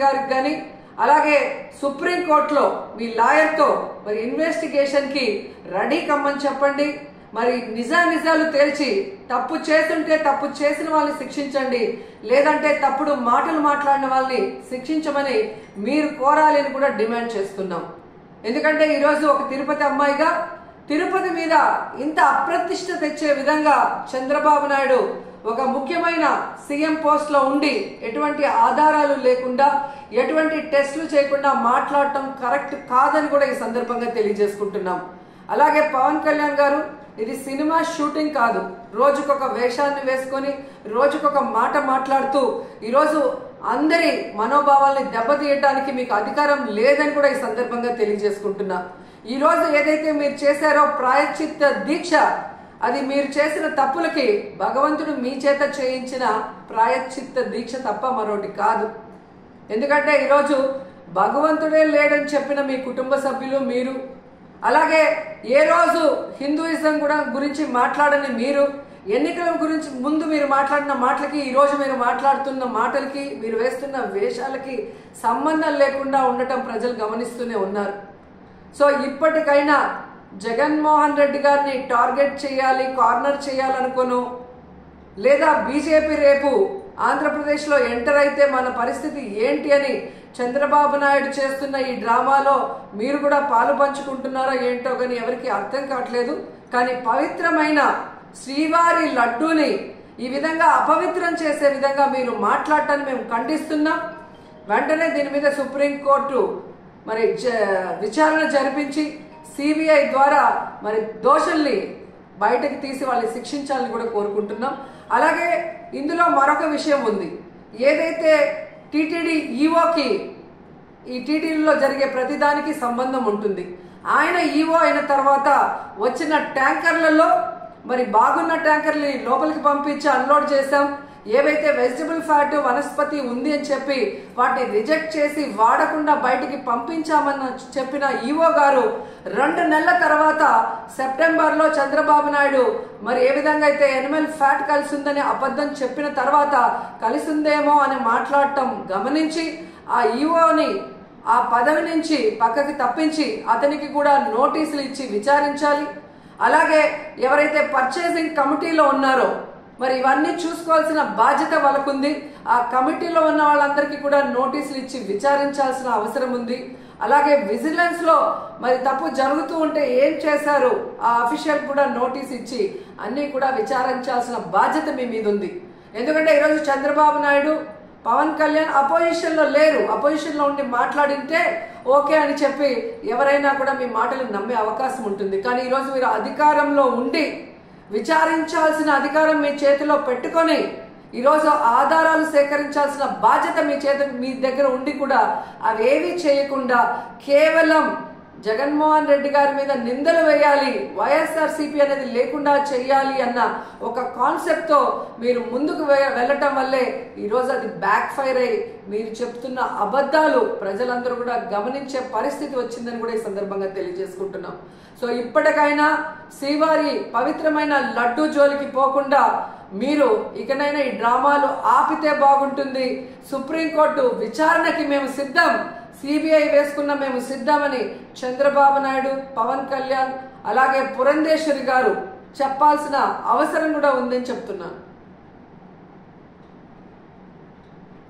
గారికి కానీ అలాగే సుప్రీం కోర్టులో మీ లాయర్తో మరి ఇన్వెస్టిగేషన్ కి రెడీ కమ్మని చెప్పండి. మరి నిజాలు తేల్చి తప్పు చేస్తుంటే తప్పు చేసిన వాళ్ళని శిక్షించండి, లేదంటే తప్పుడు మాటలు మాట్లాడిన వాళ్ళని శిక్షించమని మీరు కోరాలి అని కూడా డిమాండ్ చేస్తున్నాం. ఎందుకంటే ఈరోజు ఒక తిరుపతి అమ్మాయిగా తిరుపతి మీద ఇంత అప్రతిష్ట తెచ్చే విధంగా చంద్రబాబు నాయుడు ఒక ముఖ్యమైన సీఎం పోస్ట్ లో ఉండి ఎటువంటి ఆధారాలు లేకుండా ఎటువంటి టెస్టులు చేయకుండా మాట్లాడటం కరెక్ట్ కాదని కూడా ఈ సందర్భంగా తెలియజేసుకుంటున్నాం. అలాగే పవన్ కళ్యాణ్ గారు, ఇది సినిమా షూటింగ్ కాదు. రోజుకొక వేషాన్ని వేసుకొని రోజుకొక మాట మాట్లాడుతూ ఈరోజు అందరి మనోభావాల్ని దెబ్బతీయడానికి మీకు అధికారం లేదని కూడా ఈ సందర్భంగా తెలియజేసుకుంటున్నా. ఈ రోజు ఏదైతే మీరు చేశారో ప్రాయశ్చిత్త దీక్ష, అది మీరు చేసిన తప్పులకి భగవంతుడు మీ చేత చేయించిన ప్రాయశ్చిత్త దీక్ష తప్ప మరొకటి కాదు. ఎందుకంటే ఈరోజు భగవంతుడే లేడని చెప్పిన మీ కుటుంబ సభ్యులు, మీరు, అలాగే ఏ రోజు హిందూయిజం కూడా గురించి మాట్లాడని మీరు, ఎన్నికల గురించి ముందు మీరు మాట్లాడిన మాటలకి ఈ రోజు మీరు మాట్లాడుతున్న మాటలకి మీరు వేస్తున్న వేషాలకి సంబంధం లేకుండా ఉండటం ప్రజలు గమనిస్తూనే ఉన్నారు. సో ఇప్పటికైనా జగన్మోహన్ రెడ్డి గారిని టార్గెట్ చేయాలి, కార్నర్ చేయాలనుకోను, లేదా బీజేపీ రేపు ఆంధ్రప్రదేశ్లో ఎంటర్ అయితే మన పరిస్థితి ఏంటి అని చంద్రబాబు నాయుడు చేస్తున్న ఈ డ్రామాలో మీరు కూడా పాలు పంచుకుంటున్నారో ఏంటో కానీ ఎవరికి అర్థం కావట్లేదు. కానీ పవిత్రమైన శ్రీవారి లడ్డూని ఈ విధంగా అపవిత్రం చేసే విధంగా మీరు మాట్లాడటాన్ని మేము ఖండిస్తున్నాం. వెంటనే దీని మీద సుప్రీంకోర్టు మరి విచారణ జరిపించి సిబిఐ ద్వారా మరి దోషుల్ని బయటకు తీసి వాళ్ళని శిక్షించాలని కూడా కోరుకుంటున్నాం. అలాగే ఇందులో మరొక విషయం ఉంది. ఏదైతే టీటీడీ ఈఓకి ఈ టీటీడీలో జరిగే ప్రతిదానికి సంబంధం ఉంటుంది. ఆయన ఈఓ అయిన తర్వాత వచ్చిన ట్యాంకర్లలో మరి బాగున్న ట్యాంకర్ని లోపలికి పంపించి అన్లోడ్ చేశాం. ఏవైతే వెజిటబుల్ ఫ్యాట్ వనస్పతి ఉంది అని చెప్పి వాటిని రిజెక్ట్ చేసి వాడకుండా బయటికి పంపించామని చెప్పిన ఈఓ గారు 2 నెలల తర్వాత సెప్టెంబర్లో చంద్రబాబు నాయుడు మరి ఏ విధంగా అయితే ఎనిమల్ ఫ్యాట్ కలిసి ఉందని అబద్ధం చెప్పిన తర్వాత కలిసి ఉందేమో అని మాట్లాడటం గమనించి ఆ ఈఓని ఆ పదవి నుంచి పక్కకి తప్పించి అతనికి కూడా నోటీసులు ఇచ్చి విచారించాలి. అలాగే ఎవరైతే పర్చేసింగ్ కమిటీలో ఉన్నారో మరి ఇవన్నీ చూసుకోవాల్సిన బాధ్యత వాళ్ళకుంది. ఆ కమిటీలో ఉన్న వాళ్ళందరికీ కూడా నోటీసులు ఇచ్చి విచారించాల్సిన అవసరం ఉంది. అలాగే విజిలెన్స్ లో మరి తప్పు జరుగుతూ ఉంటే ఏం చేశారు ఆ అఫీషియల్ కూడా నోటీస్ ఇచ్చి అన్ని కూడా విచారించాల్సిన బాధ్యత మీ మీద ఉంది. ఎందుకంటే ఈరోజు చంద్రబాబు నాయుడు, పవన్ కళ్యాణ్ అపోజిషన్ లో లేరు. అపోజిషన్ లో ఉండి మాట్లాడింటే ఓకే అని చెప్పి ఎవరైనా కూడా మీ మాటలు నమ్మే అవకాశం ఉంటుంది. కానీ ఈరోజు మీరు అధికారంలో ఉండి విచారించాల్సిన అధికారం మీ చేతిలో పెట్టుకొని ఈరోజు ఆధారాలు సేకరించాల్సిన బాధ్యత మీ దగ్గర ఉండి కూడా అవేవి చేయకుండా కేవలం జగన్మోహన్ రెడ్డి గారి మీద నిందలు వేయాలి, వైఎస్ఆర్సీపీ అనేది లేకుండా చేయాలి అన్న ఒక కాన్సెప్ట్ తో మీరు ముందుకు వెళ్ళటం వల్లే ఈరోజు అది బ్యాక్ ఫైర్ అయ్యి మీరు చెప్తున్న అబద్ధాలు ప్రజలందరూ కూడా గమనించే పరిస్థితి వచ్చిందని కూడా ఈ సందర్భంగా తెలియజేసుకుంటున్నాం. సో ఇప్పటికైనా శ్రీవారి పవిత్రమైన లడ్డూ జోలికి పోకుండా మీరు ఇకనైనా ఈ డ్రామాలు ఆపితే బాగుంటుంది. సుప్రీంకోర్టు విచారణకి మేము సిద్ధం, సిబిఐ వేసుకున్న మేము సిద్ధమని చంద్రబాబు నాయుడు, పవన్ కళ్యాణ్ అలాగే పురంధేశ్వరి గారు చెప్పాల్సిన అవసరం కూడా ఉందని చెప్తున్నాను.